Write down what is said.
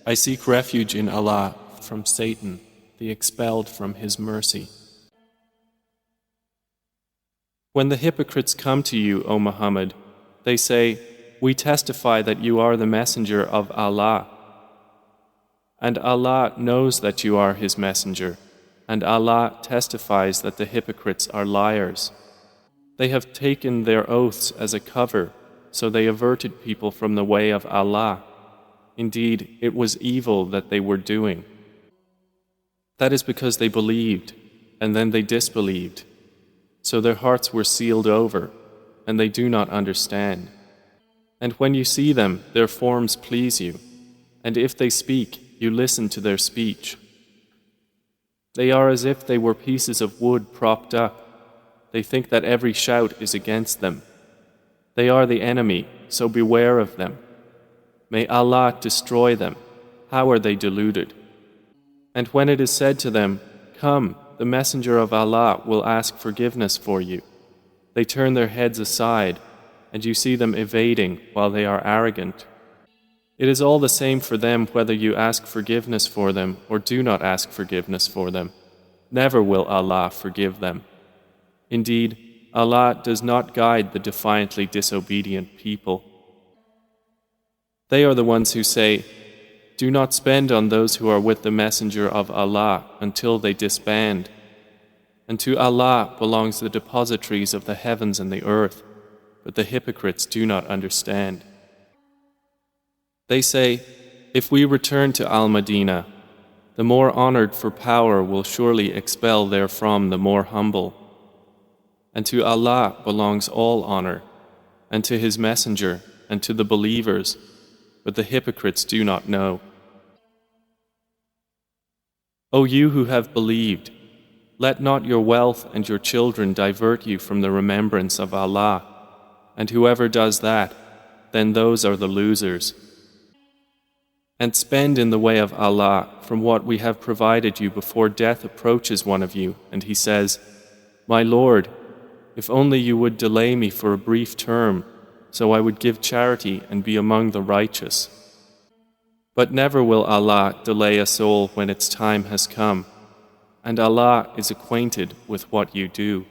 I seek refuge in Allah from Satan, the expelled from His mercy. When the hypocrites come to you, O Muhammad, they say, "We testify that you are the messenger of Allah." And Allah knows that you are His messenger, and Allah testifies that the hypocrites are liars. They have taken their oaths as a cover, so they averted people from the way of Allah. Indeed, it was evil that they were doing. That is because they believed, and then they disbelieved. So their hearts were sealed over, and they do not understand. And when you see them, their forms please you, and if they speak, you listen to their speech. They are as if they were pieces of wood propped up. They think that every shout is against them. They are the enemy, so beware of them. May Allah destroy them. How are they deluded? And when it is said to them, "Come, the Messenger of Allah will ask forgiveness for you," they turn their heads aside, and you see them evading while they are arrogant. It is all the same for them whether you ask forgiveness for them or do not ask forgiveness for them. Never will Allah forgive them. Indeed, Allah does not guide the defiantly disobedient people. They are the ones who say, "Do not spend on those who are with the Messenger of Allah until they disband. And to Allah belongs the depositories of the heavens and the earth, but the hypocrites do not understand." They say, "If we return to Al-Madinah, the more honored for power will surely expel therefrom the more humble. And to Allah belongs all honor, and to His Messenger, and to the believers, but the hypocrites do not know. O you who have believed, let not your wealth and your children divert you from the remembrance of Allah, and whoever does that, then those are the losers. And spend in the way of Allah from what we have provided you before death approaches one of you, and he says, "My Lord, if only you would delay me for a brief term, so I would give charity and be among the righteous." But never will Allah delay a soul when its time has come, and Allah is acquainted with what you do.